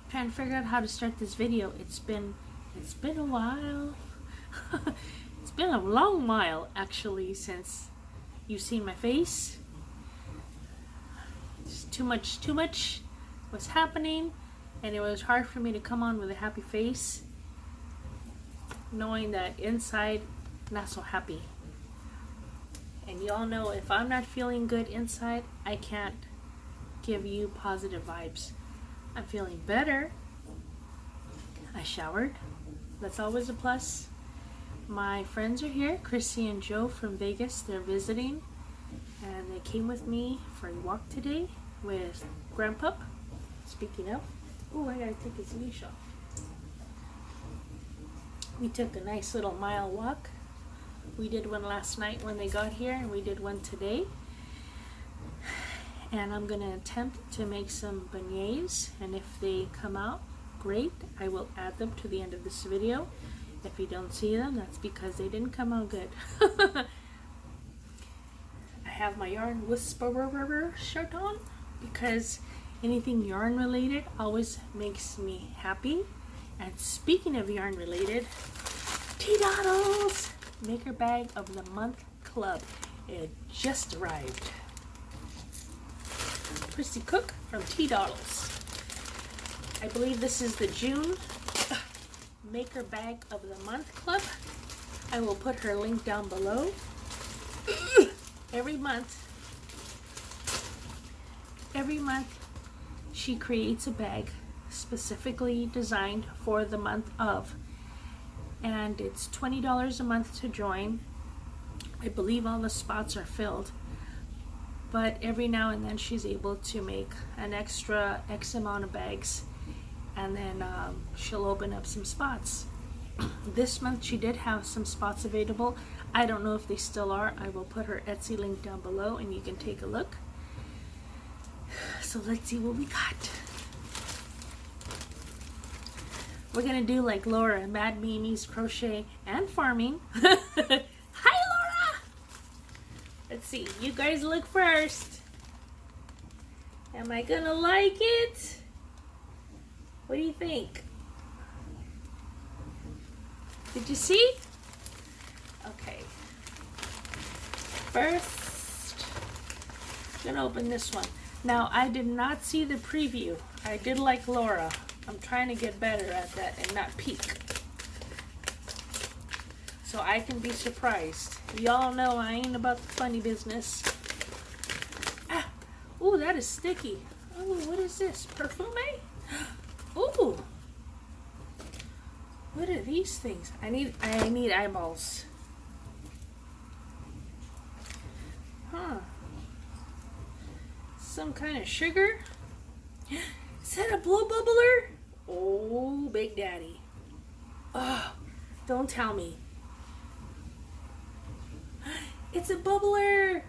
trying to figure out how to start this video. It's been a while. It's been a long while actually since you've seen my face. Just too much was happening, and it was hard for me to come on with a happy face, knowing that inside not so happy. And y'all know if I'm not feeling good inside, I can't give you positive vibes. I'm feeling better. I showered. That's always a plus. My friends are here, Chrissy and Joe from Vegas. They're visiting, and they came with me for a walk today with Grandpup. Speaking of, oh, I gotta take his leash off. We took a nice little mile walk. We did one last night when they got here, and we did one today. And I'm gonna attempt to make some beignets, and if they come out great, I will add them to the end of this video. If you don't see them, that's because they didn't come out good. I have my yarn whisperer shirt on because anything yarn related always makes me happy. And speaking of yarn related, Teadoddles Maker Bag of the Month Club. It just arrived. Christy Cook from Teadoddles. I believe this is the June Maker Bag of the Month Club. I will put her link down below. Every month she creates a bag specifically designed for the month of, and it's $20 a month to join. I believe all the spots are filled, but every now and then she's able to make an extra X amount of bags, and then she'll open up some spots. This month she did have some spots available. I don't know if they still are. I will put her Etsy link down below and you can take a look. So let's see what we got. We're gonna do like Laura, Mad Mimi's Crochet and Farming. Hi Laura! Let's see, you guys look first. Am I gonna like it? What do you think? Did you see? Okay. First, I'm gonna open this one. Now, I did not see the preview. I did like Laura. I'm trying to get better at that and not peek, so I can be surprised. Y'all know I ain't about the funny business. Ah, ooh, that is sticky. Oh, what is this? Perfume? Ooh, what are these things? I need eyeballs. Huh? Some kind of sugar? Is that a blow bubbler? Oh, Big Daddy. Oh, don't tell me. It's a bubbler.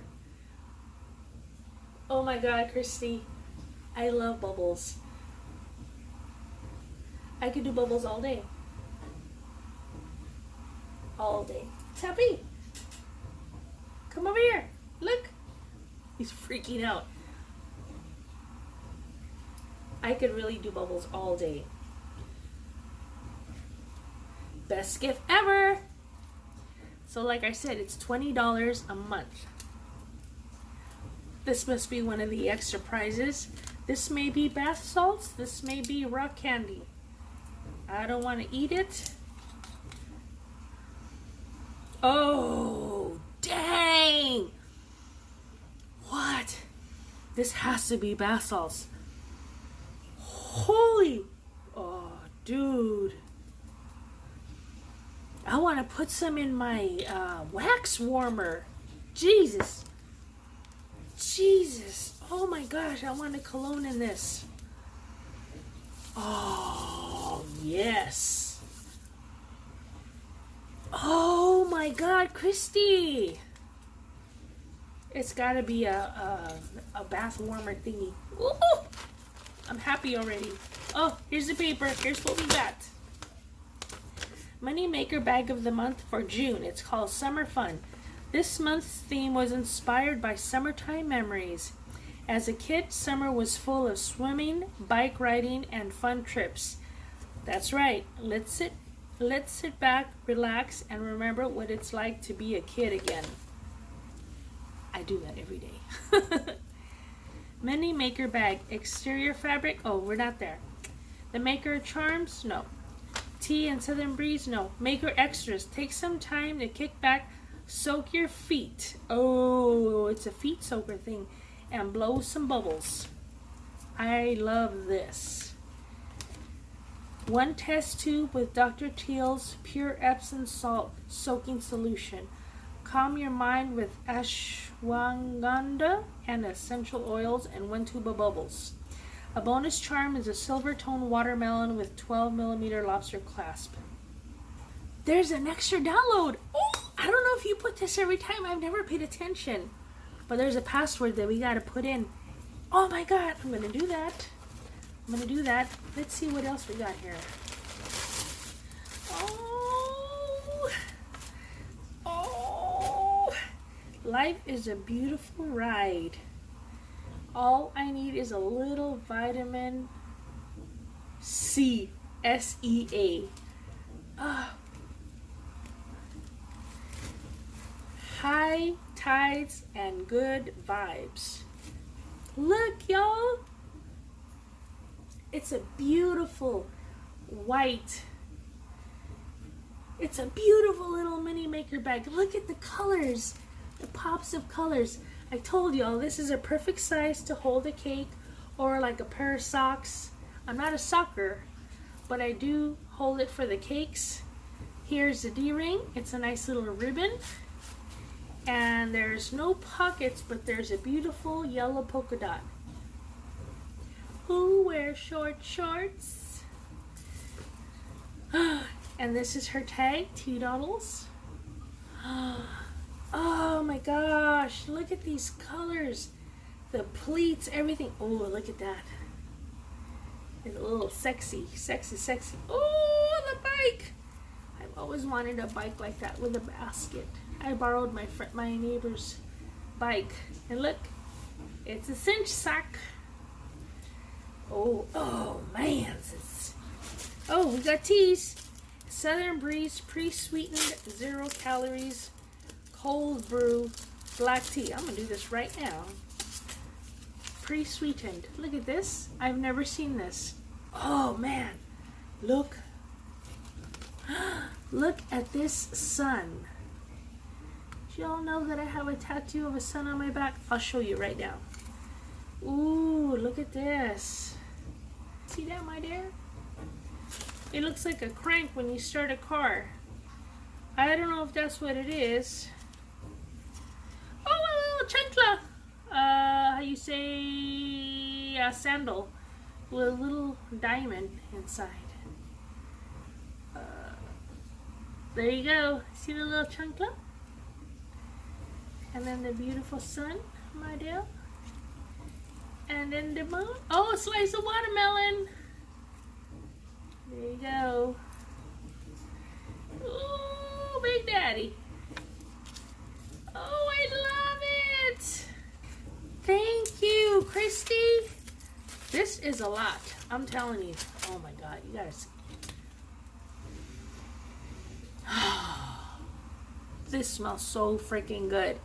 Oh my God, Christy. I love bubbles. I could do bubbles all day. All day. Tappy, come over here. Look. He's freaking out. I could really do bubbles all day. Best gift ever. So like I said, it's $20 a month. This must be one of the extra prizes. This may be bath salts. This may be rock candy. I don't want to eat it. Oh, dang. What? This has to be bath salts. Holy, oh dude, I want to put some in my wax warmer. Jesus, oh my gosh, I want a cologne in this. Oh yes. Oh my God, Christy, it's gotta be a bath warmer thingy. Ooh. I'm happy already. Oh, here's the paper. Here's what we got. Money Maker Bag of the Month for June. It's called Summer Fun. This month's theme was inspired by summertime memories As a kid, summer was full of swimming, bike riding, and fun trips. That's right. Let's sit back, relax, and remember what it's like to be a kid again. I do that every day. Mini maker bag. Exterior fabric. Oh, we're not there. The maker charms. No. Tea and Southern Breeze. No. Maker extras. Take some time to kick back. Soak your feet. Oh, it's a feet soaker thing. And blow some bubbles. I love this. One test tube with Dr. Teal's pure Epsom salt soaking solution. Calm your mind with ashwagandha and essential oils and 1 tube of bubbles. A bonus charm is a silver tone watermelon with 12mm lobster clasp. There's an extra download. Oh, I don't know if you put this every time. I've never paid attention. But there's a password that we got to put in. Oh my God, I'm going to do that. Let's see what else we got here. Oh, life is a beautiful ride. All I need is a little vitamin C, S-E-A. High tides and good vibes. Look, y'all. It's a beautiful white. It's a beautiful little mini maker bag. Look at the colors, the pops of colors. I told y'all this is a perfect size to hold a cake or like a pair of socks. I'm not a socker, but I do hold it for the cakes. Here's the D-ring. It's a nice little ribbon. And there's no pockets, but there's a beautiful yellow polka dot. Who wears short shorts? And this is her tag, Teadoddles. Oh my gosh, look at these colors. The pleats, everything. Oh, look at that. It's a little sexy. Oh, the bike. I've always wanted a bike like that with a basket. I borrowed my neighbor's bike. And look, it's a cinch sack. Oh man. Oh, we got teas. Southern Breeze pre-sweetened, 0 calories, cold brew, black tea. I'm going to do this right now. Pre-sweetened. Look at this. I've never seen this. Oh man. Look. Look at this sun. Do y'all know that I have a tattoo of a sun on my back? I'll show you right now. Ooh, look at this. See that, my dear? It looks like a crank when you start a car. I don't know if that's what it is. Oh, a little chancla. How you say a sandal with a little diamond inside. There you go. See the little chancla? And then the beautiful sun, my dear. And then the moon. Oh, a slice of watermelon. There you go. Ooh, Big Daddy. Oh, I love it. Thank you, Christy. This is a lot. I'm telling you. Oh my God, you gotta see. This smells so freaking good.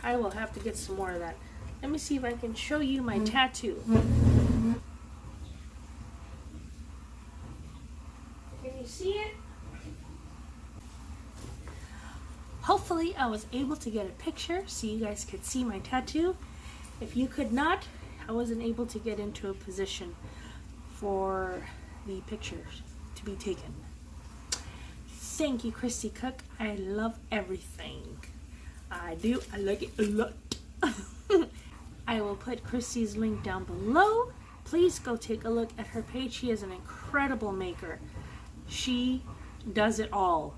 I will have to get some more of that. Let me see if I can show you my tattoo. Can you see it? Hopefully I was able to get a picture so you guys could see my tattoo. If you could not, I wasn't able to get into a position for the pictures to be taken. Thank you, Christy Cook. I love everything. I do. I like it a lot. I will put Christy's link down below. Please go take a look at her page. She is an incredible maker. She does it all.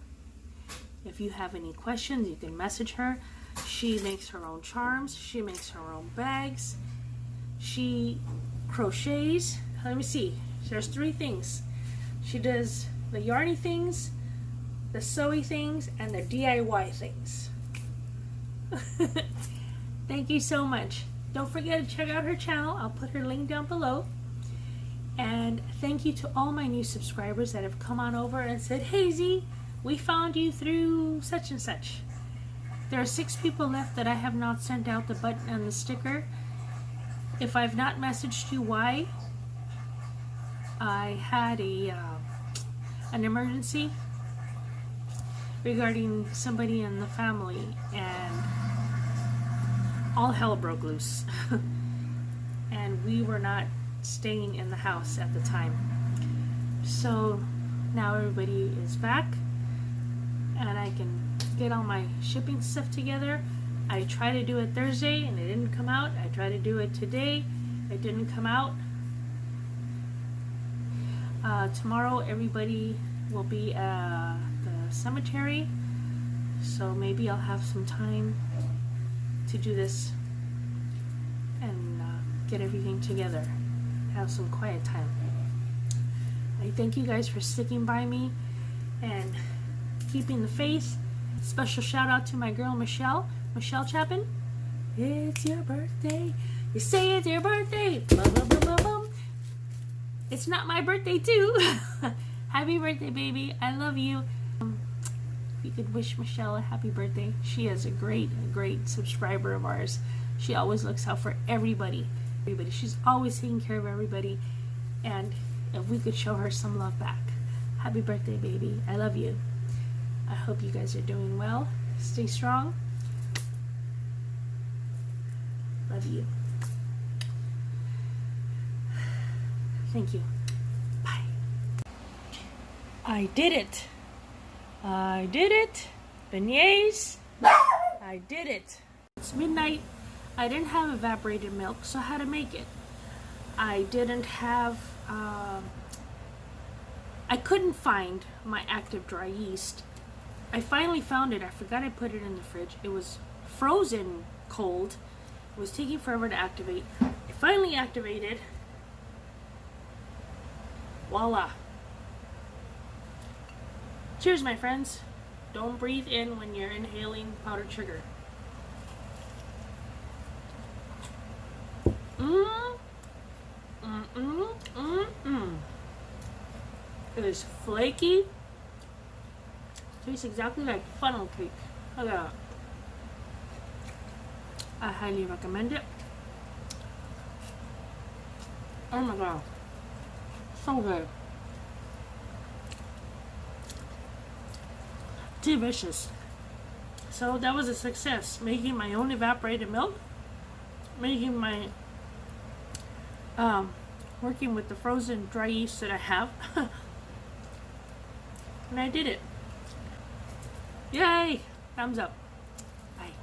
If you have any questions, you can message her. She makes her own charms. She makes her own bags. She crochets. Let me see. There's 3 things. She does the yarny things, the sewy things, and the DIY things. Thank you so much. Don't forget to check out her channel. I'll put her link down below. And thank you to all my new subscribers that have come on over and said, hey Z, we found you through such and such. There are 6 people left that I have not sent out the button and the sticker. If I've not messaged you why, I had an emergency regarding somebody in the family, and all hell broke loose. And we were not staying in the house at the time. So now everybody is back and I can get all my shipping stuff together. I tried to do it Thursday and it didn't come out. I tried to do it today. It didn't come out. Tomorrow everybody will be at the cemetery, so maybe I'll have some time to do this and get everything together. Have some quiet time. I thank you guys for sticking by me and keeping the faith. Special shout out to my girl Michelle Chapin. It's your birthday. You say it's your birthday. Bum, bum, bum, bum, bum. It's not my birthday too. Happy birthday, baby. I love you. If you could wish Michelle a happy birthday. She is a great subscriber of ours. She always looks out for everybody. She's always taking care of everybody, and if we could show her some love back. Happy birthday, baby. I love you. I hope you guys are doing well. Stay strong. Love you. Thank you. Bye. I did it. I did it. Beignets. I did it. It's midnight. I didn't have evaporated milk, so I had to make it. I didn't have, I couldn't find my active dry yeast. I finally found it. I forgot I put it in the fridge. It was frozen cold. It was taking forever to activate. I finally activated. Voila. Cheers, my friends. Don't breathe in when you're inhaling powdered sugar. It is flaky. Tastes exactly like funnel cake. Look at that. I highly recommend it. Oh my god. So good. Delicious. So that was a success. Making my own evaporated milk. Making my working with the frozen dry yeast that I have. And I did it. Yay! Thumbs up. Bye.